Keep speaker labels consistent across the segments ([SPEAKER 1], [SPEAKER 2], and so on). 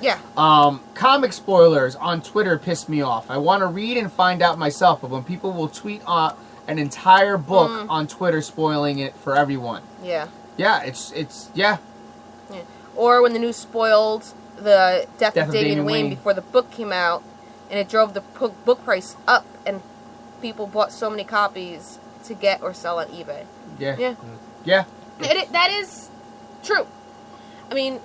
[SPEAKER 1] Yeah.
[SPEAKER 2] Comic spoilers on Twitter piss me off. I want to read and find out myself, but when people will tweet an entire book on Twitter spoiling it for everyone.
[SPEAKER 1] Yeah.
[SPEAKER 2] Yeah, it's yeah.
[SPEAKER 1] Or when the news spoiled the death of Damian Wayne before the book came out, and it drove the book price up, and people bought so many copies to get or sell on eBay.
[SPEAKER 2] Yeah.
[SPEAKER 1] Yeah.
[SPEAKER 2] Yeah.
[SPEAKER 1] That is true. I mean,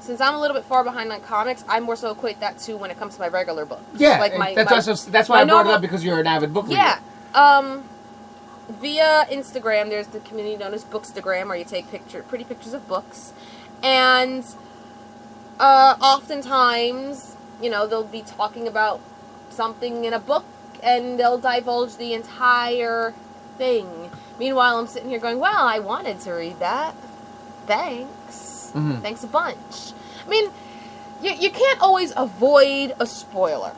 [SPEAKER 1] since I'm a little bit far behind on comics, I more so equate that to when it comes to my regular books.
[SPEAKER 2] Yeah,
[SPEAKER 1] like
[SPEAKER 2] that's why I brought it up, because you're an avid book reader.
[SPEAKER 1] Yeah. Via Instagram, there's the community known as Bookstagram, where you take pretty pictures of books. And oftentimes, they'll be talking about something in a book, and they'll divulge the entire thing. Meanwhile, I'm sitting here going, well, I wanted to read that. Thanks. Mm-hmm. Thanks a bunch. I mean, you can't always avoid a spoiler.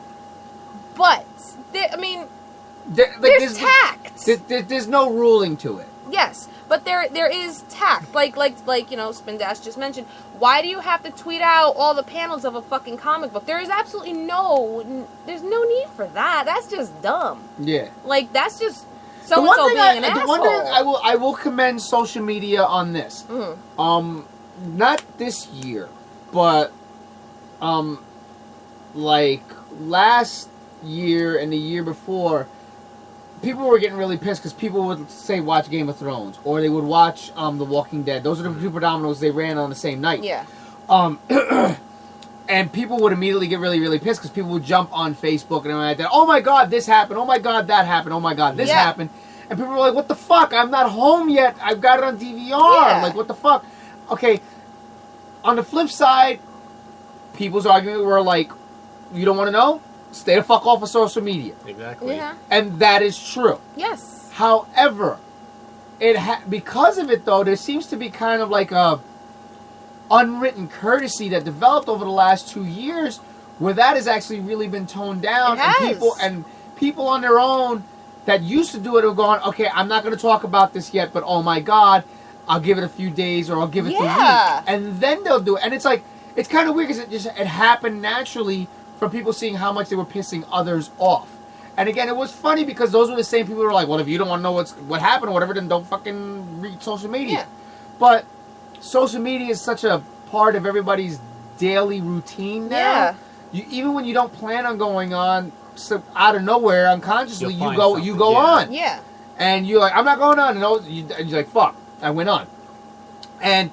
[SPEAKER 1] But, there's tact.
[SPEAKER 2] There's no ruling to it.
[SPEAKER 1] Yes, but there is tact. Like Spin Dash just mentioned. Why do you have to tweet out all the panels of a fucking comic book? There is absolutely there's no need for that. That's just dumb.
[SPEAKER 2] Yeah.
[SPEAKER 1] Like, that's just so-and-so being an asshole.
[SPEAKER 2] The one thing I will commend social media on this. Mm-hmm. Not this year, but like last year and the year before, people were getting really pissed because people would say watch Game of Thrones, or they would watch The Walking Dead. Those are the two predominants they ran on the same night.
[SPEAKER 1] Yeah.
[SPEAKER 2] And people would immediately get really, really pissed because people would jump on Facebook and everything like that. Oh my God, this happened. Oh my God, that happened. Oh my God, this happened. And people were like, what the fuck? I'm not home yet. I've got it on DVR. Yeah. Like, what the fuck? Okay. On the flip side, people's argument were like, you don't want to know? Stay the fuck off of social media.
[SPEAKER 3] Exactly.
[SPEAKER 1] Yeah.
[SPEAKER 2] And that is true.
[SPEAKER 1] Yes.
[SPEAKER 2] However, because of it, though, there seems to be kind of like a unwritten courtesy that developed over the last 2 years, where that has actually really been toned down.
[SPEAKER 1] It has.
[SPEAKER 2] And people on their own that used to do it are going, okay, I'm not going to talk about this yet, but oh my God, I'll give it a few days, or I'll give it the week. And then they'll do it. And it's like, it's kind of weird because it happened naturally from people seeing how much they were pissing others off. And again, it was funny because those were the same people who were like, well, if you don't want to know what happened or whatever, then don't fucking read social media.
[SPEAKER 1] Yeah.
[SPEAKER 2] But social media is such a part of everybody's daily routine now. Yeah. Even when you don't plan on going on, so out of nowhere, unconsciously, you go on.
[SPEAKER 1] Yeah.
[SPEAKER 2] And you're like, I'm not going on. And you're like, fuck, I went on. And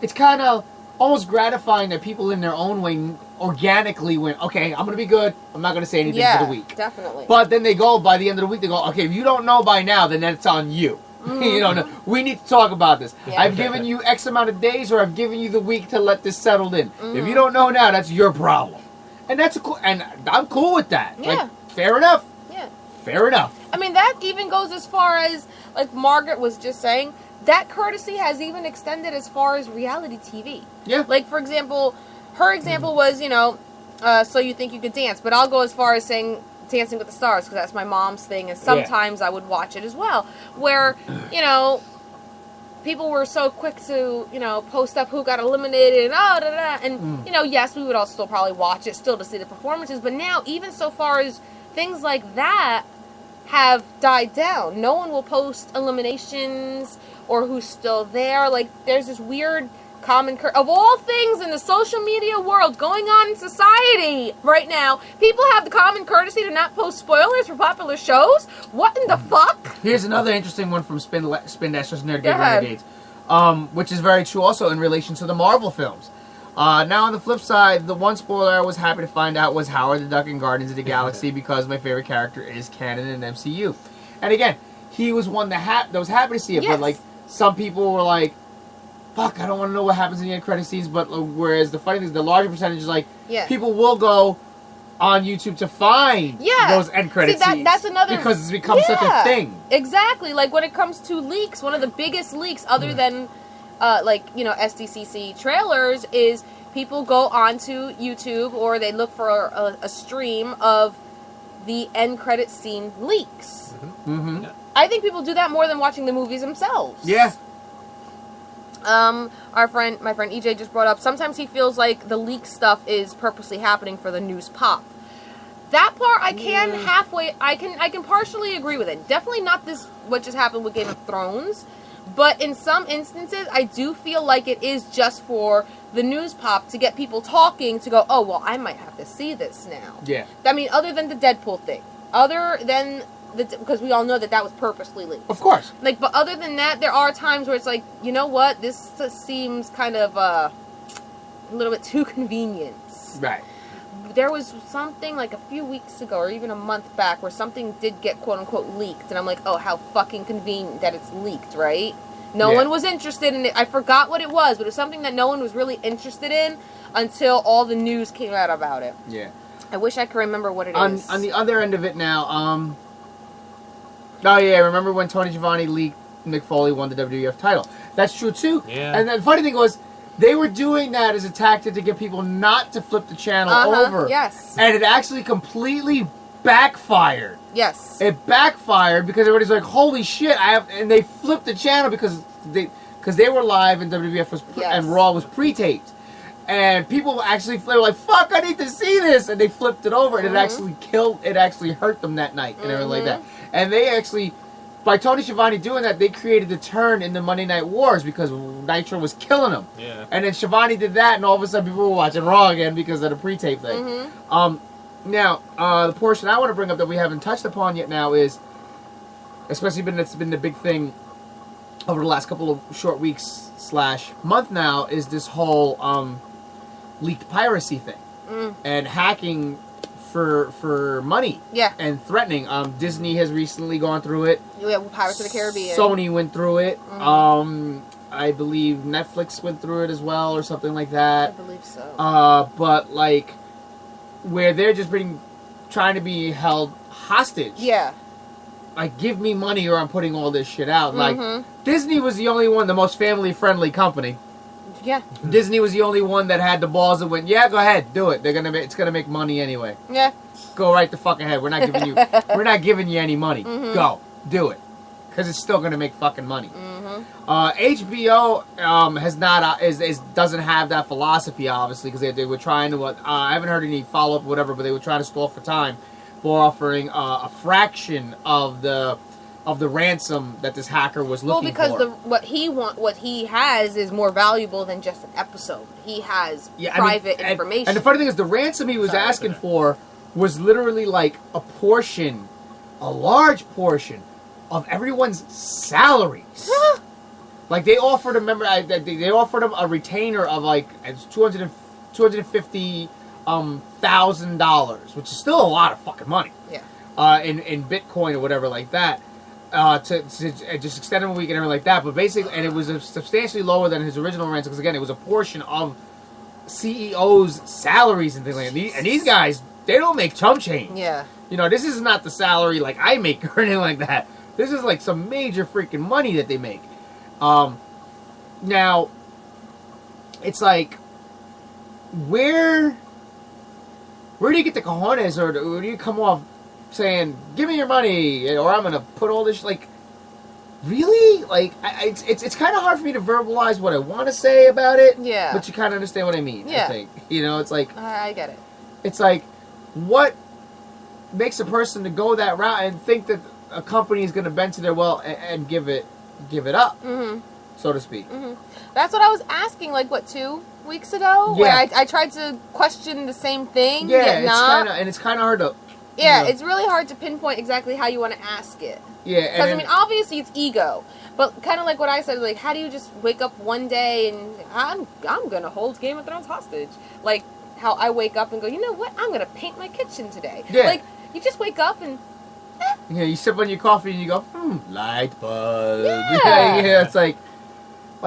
[SPEAKER 2] it's kind of almost gratifying that people in their own way organically went, okay, I'm going to be good. I'm not going to say anything for the week.
[SPEAKER 1] Definitely.
[SPEAKER 2] But then they go, by the end of the week, they go, okay, if you don't know by now, then that's on you. Mm-hmm. You don't know. We need to talk about this. Yeah. I've given you X amount of days, or I've given you the week to let this settle in. Mm-hmm. If you don't know now, that's your problem. And that's and I'm cool with that.
[SPEAKER 1] Yeah.
[SPEAKER 2] Like, fair enough.
[SPEAKER 1] Yeah.
[SPEAKER 2] Fair enough.
[SPEAKER 1] I mean, that even goes as far as, like Margaret was just saying, that courtesy has even extended as far as reality TV.
[SPEAKER 2] Yeah.
[SPEAKER 1] Like, for example, her example was, So You Think You Could Dance. But I'll go as far as saying Dancing with the Stars, because that's my mom's thing, and sometimes I would watch it as well. Where, people were so quick to, post up who got eliminated and yes, we would all still probably watch it still to see the performances, but now even so far as things like that have died down. No one will post eliminations or who's still there. Like, there's this weird common of all things in the social media world going on in society right now, people have the common courtesy to not post spoilers for popular shows? What in the fuck?
[SPEAKER 2] Here's another interesting one from Spin Dashers Nerd Gate Renegades, which is very true also in relation to the Marvel films. Now on the flip side, the one spoiler I was happy to find out was Howard the Duck in Guardians of the Galaxy, because my favorite character is canon in MCU. And again, he was one that was happy to see it, but like some people were like, fuck, I don't want to know what happens in the end credit scenes, but whereas the funny thing is the larger percentage is like, people will go on YouTube to find those end credit scenes.
[SPEAKER 1] That's another...
[SPEAKER 2] Because it's become such a thing.
[SPEAKER 1] Exactly. Like, when it comes to leaks, one of the biggest leaks, other than, SDCC trailers, is people go onto YouTube or they look for a stream of the end credit scene leaks.
[SPEAKER 2] Mm-hmm. Mm-hmm.
[SPEAKER 1] I think people do that more than watching the movies themselves.
[SPEAKER 2] Yeah.
[SPEAKER 1] my friend EJ just brought up, sometimes he feels like the leak stuff is purposely happening for the news pop. That part I can partially agree with it. Definitely not this, what just happened with Game of Thrones. But in some instances, I do feel like it is just for the news pop to get people talking, to go, oh, well, I might have to see this now.
[SPEAKER 2] Yeah.
[SPEAKER 1] I mean, other than the Deadpool thing. Other than, because we all know that was purposely leaked.
[SPEAKER 2] Of course.
[SPEAKER 1] Like, but other than that, there are times where it's like, you know what, this seems kind of a little bit too convenient.
[SPEAKER 2] Right.
[SPEAKER 1] There was something like a few weeks ago or even a month back where something did get quote-unquote leaked. And I'm like, oh, how fucking convenient that it's leaked, right? No one was interested in it. I forgot what it was, but it was something that no one was really interested in until all the news came out about it.
[SPEAKER 2] Yeah.
[SPEAKER 1] I wish I could remember what it is.
[SPEAKER 2] On the other end of it now, oh yeah, remember when Tony Schiavone leaked Mick Foley won the WWF title? That's true too.
[SPEAKER 3] Yeah.
[SPEAKER 2] And the funny thing was, they were doing that as a tactic to get people not to flip the channel over.
[SPEAKER 1] Yes.
[SPEAKER 2] And it actually completely backfired.
[SPEAKER 1] Yes.
[SPEAKER 2] It backfired because everybody's like, holy shit, and they flipped the channel because they were live and WWF was and Raw was pre-taped. And people actually they were like, fuck, I need to see this, and they flipped it over, and it actually hurt them that night and everything like that. And they actually, by Tony Schiavone doing that, they created the turn in the Monday Night Wars because Nitro was killing them.
[SPEAKER 3] Yeah.
[SPEAKER 2] And then Schiavone did that, and all of a sudden people were watching Raw again because of the pre-tape thing. Now, the portion I want to bring up that we haven't touched upon yet now is, especially it's been the big thing over the last couple of short weeks / month now, is this whole leaked piracy thing and hacking for money.
[SPEAKER 1] Yeah.
[SPEAKER 2] And threatening. Disney has recently gone through it.
[SPEAKER 1] Yeah, Pirates of the Caribbean.
[SPEAKER 2] Sony went through it. I believe Netflix went through it as well, or something like that.
[SPEAKER 1] I believe so.
[SPEAKER 2] But like, where they're just trying to be held hostage.
[SPEAKER 1] Yeah.
[SPEAKER 2] Like, give me money or I'm putting all this shit out. Like, Disney was the only one, the most family-friendly company.
[SPEAKER 1] Yeah.
[SPEAKER 2] Disney was the only one that had the balls that went, yeah, go ahead, do it. It's gonna make money anyway.
[SPEAKER 1] Yeah.
[SPEAKER 2] Go right the fuck ahead. We're not giving you any money. Go, do it, because it's still gonna make fucking money. HBO doesn't have that philosophy, obviously, because they were trying to. I haven't heard any follow up, or whatever, but they were trying to stall for time for offering a fraction of the ransom that this hacker was looking for.
[SPEAKER 1] Well, because what he has is more valuable than just an episode. He has private information.
[SPEAKER 2] And the funny thing is, the ransom he was asking for was literally like a large portion of everyone's salaries. Like, they offered him, they offered him a retainer of like $250,000, which is still a lot of fucking money.
[SPEAKER 1] Yeah.
[SPEAKER 2] In Bitcoin or whatever like that. To just extend him a week and everything like that, but basically, and it was substantially lower than his original ransom, because again, it was a portion of CEOs' salaries and things like that. And these guys, they don't make chump change.
[SPEAKER 1] Yeah.
[SPEAKER 2] You know, this is not the salary like I make or anything like that. This is like some major freaking money that they make. Now, it's like, where do you get the cojones, or do you come off saying, give me your money, or I'm gonna put all this, like, really? Like, it's kind of hard for me to verbalize what I want to say about it.
[SPEAKER 1] Yeah.
[SPEAKER 2] But you kind of understand what I mean.
[SPEAKER 1] Yeah.
[SPEAKER 2] I think. You know, it's like,
[SPEAKER 1] I get it.
[SPEAKER 2] It's like, what makes a person to go that route and think that a company is going to bend to their will and give it up, so to speak.
[SPEAKER 1] That's what I was asking, like, 2 weeks ago?
[SPEAKER 2] Yeah.
[SPEAKER 1] Where I tried to question the same thing,
[SPEAKER 2] Yeah,
[SPEAKER 1] yet not.
[SPEAKER 2] it's kind of hard to...
[SPEAKER 1] Yeah, it's really hard to pinpoint exactly how you want to ask it.
[SPEAKER 2] Yeah,
[SPEAKER 1] because I mean, obviously it's ego, but kind of like what I said, like, how do you just wake up one day and I'm gonna hold Game of Thrones hostage? Like how I wake up and go, you know what? I'm gonna paint my kitchen today.
[SPEAKER 2] Yeah.
[SPEAKER 1] Like, you just wake up and.
[SPEAKER 2] Yeah, you sip on your coffee and you go, light bulb.
[SPEAKER 1] Yeah.
[SPEAKER 2] Yeah, it's like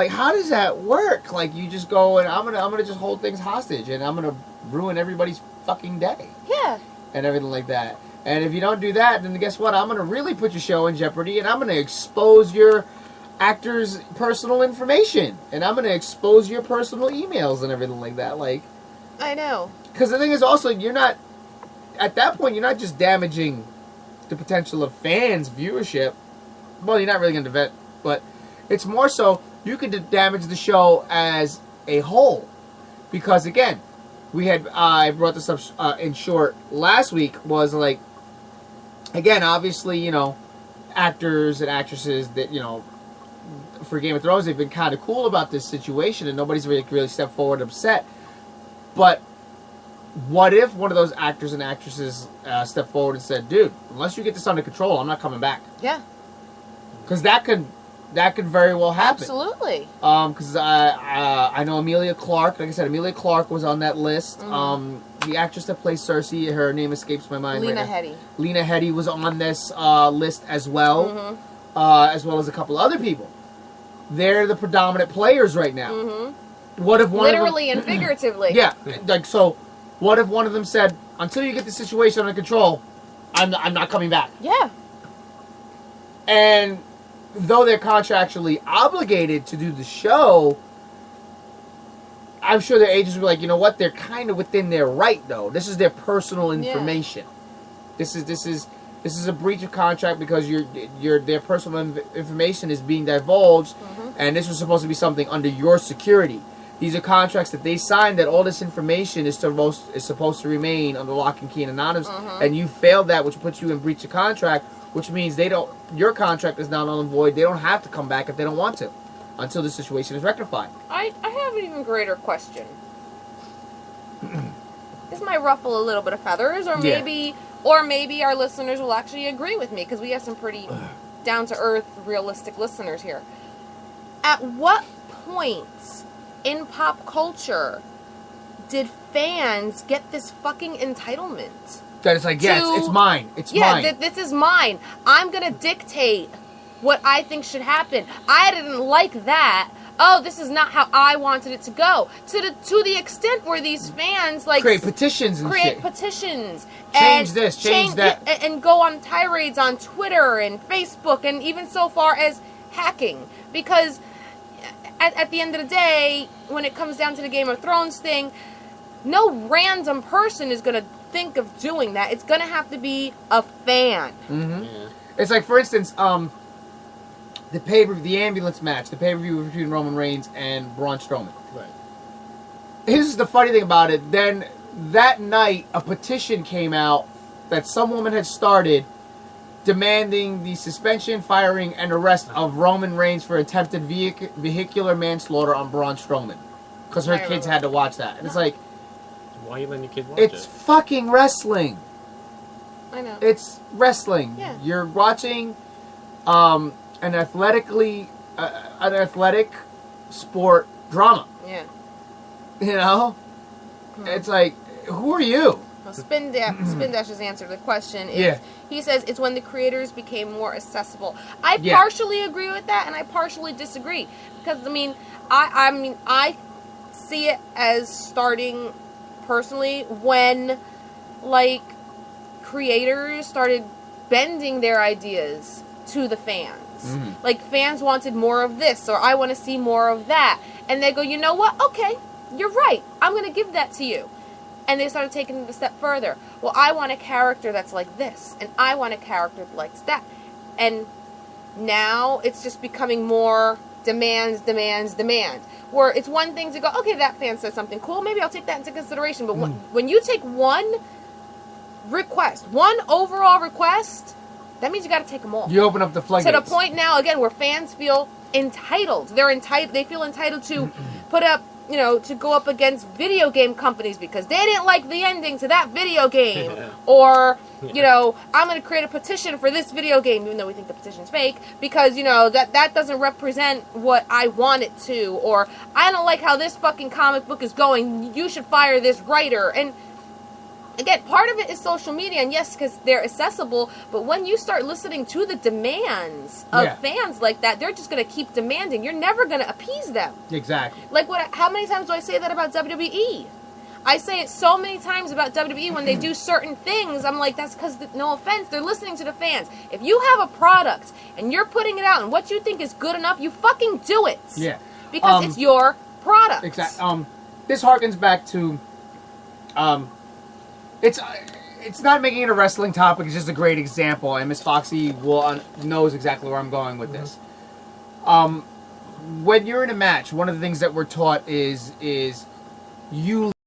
[SPEAKER 2] how does that work? Like, you just go and I'm gonna just hold things hostage and I'm gonna ruin everybody's fucking day.
[SPEAKER 1] Yeah.
[SPEAKER 2] And everything like that. And if you don't do that, then guess what? I'm going to really put your show in jeopardy, and I'm going to expose your actors' personal information, and I'm going to expose your personal emails and everything like that. Like,
[SPEAKER 1] I know.
[SPEAKER 2] Because the thing is also, you're not, at that point, you're not just damaging the potential of fans' viewership. Well, you're not really going to vet, but it's more so, you could damage the show as a whole. Because again, I brought this up in short last week, was like, again, obviously, you know, actors and actresses that, you know, for Game of Thrones, they've been kind of cool about this situation and nobody's really stepped forward upset. But what if one of those actors and actresses stepped forward and said, dude, unless you get this under control, I'm not coming back?
[SPEAKER 1] Yeah.
[SPEAKER 2] Because that could very well happen.
[SPEAKER 1] Absolutely.
[SPEAKER 2] Because I know Emilia Clarke. Like I said, Emilia Clarke was on that list. The actress that plays Cersei, her name escapes my mind.
[SPEAKER 1] Lena Headey.
[SPEAKER 2] Lena Headey was on this list as well, as well as a couple other people. They're the predominant players right now. What if one
[SPEAKER 1] literally
[SPEAKER 2] of them,
[SPEAKER 1] and figuratively?
[SPEAKER 2] Yeah, like so. What if one of them said, "Until you get the situation under control, I'm not coming back."
[SPEAKER 1] Yeah.
[SPEAKER 2] And though they're contractually obligated to do the show, I'm sure their agents were like, you know what? They're kind of within their right, though. This is their personal information. Yeah. This is a breach of contract because their personal information is being divulged, and this was supposed to be something under your security. These are contracts that they signed that all this information is supposed to remain under lock and key and anonymous, and you failed that, which puts you in breach of contract, which means your contract is now null and void. They don't have to come back if they don't want to, until the situation is rectified.
[SPEAKER 1] I have an even greater question. This might ruffle a little bit of feathers, or maybe our listeners will actually agree with me, because we have some pretty down-to-earth, realistic listeners here. At what point in pop culture did fans get this fucking entitlement?
[SPEAKER 2] That it's like, yes, it's mine. It's mine.
[SPEAKER 1] Yeah, this is mine. I'm going to dictate what I think should happen. I didn't like that. Oh, this is not how I wanted it to go. To the extent where these fans like
[SPEAKER 2] create petitions and shit.
[SPEAKER 1] Change
[SPEAKER 2] this, change that.
[SPEAKER 1] And go on tirades on Twitter and Facebook, and even so far as hacking. Because at the end of the day, when it comes down to the Game of Thrones thing, no random person is going to think of doing that. It's going to have to be a fan.
[SPEAKER 2] Yeah. It's like, for instance, the ambulance match, the pay-per-view between Roman Reigns and Braun Strowman.
[SPEAKER 3] Right.
[SPEAKER 2] Here's the funny thing about it. Then that night, a petition came out that some woman had started demanding the suspension, firing, and arrest of Roman Reigns for attempted vehicular manslaughter on Braun Strowman. Because her kids had to watch that. And it's like,
[SPEAKER 3] why are you letting your kids watch it?
[SPEAKER 2] It's fucking wrestling.
[SPEAKER 1] I know.
[SPEAKER 2] It's wrestling.
[SPEAKER 1] Yeah.
[SPEAKER 2] You're watching an athletic sport drama.
[SPEAKER 1] Yeah.
[SPEAKER 2] You know? It's like, who are you?
[SPEAKER 1] Well, Spin Dash's answer to the question is, he says it's when the creators became more accessible. I partially agree with that, and I partially disagree. Because, I see it as starting personally when, like, creators started bending their ideas to the fans. Like, fans wanted more of this, or I want to see more of that. And they go, you know what? Okay, you're right. I'm going to give that to you. And they started taking it a step further. Well, I want a character that's like this, and I want a character that likes that. And now it's just becoming more demands. Where it's one thing to go, okay, that fan says something cool, maybe I'll take that into consideration. But when you take one overall request, that means you got to take them all.
[SPEAKER 2] You open up the floodgates.
[SPEAKER 1] To the point now, again, where fans feel entitled. They feel entitled to put up, to go up against video game companies because they didn't like the ending to that video game. Or, I'm going to create a petition for this video game, even though we think the petition's fake, because, that doesn't represent what I want it to. Or, I don't like how this fucking comic book is going. You should fire this writer. And again, part of it is social media, and yes, because they're accessible, but when you start listening to the demands of fans like that, they're just going to keep demanding. You're never going to appease them.
[SPEAKER 2] Exactly.
[SPEAKER 1] Like, how many times do I say that about WWE? I say it so many times about WWE when they do certain things. I'm like, that's because, no offense, they're listening to the fans. If you have a product, and you're putting it out, and what you think is good enough, you fucking do it.
[SPEAKER 2] Yeah.
[SPEAKER 1] Because it's your product.
[SPEAKER 2] Exactly. This harkens back to... It's not making it a wrestling topic. It's just a great example, and Miss Foxy knows exactly where I'm going with this. when you're in a match, one of the things that we're taught is you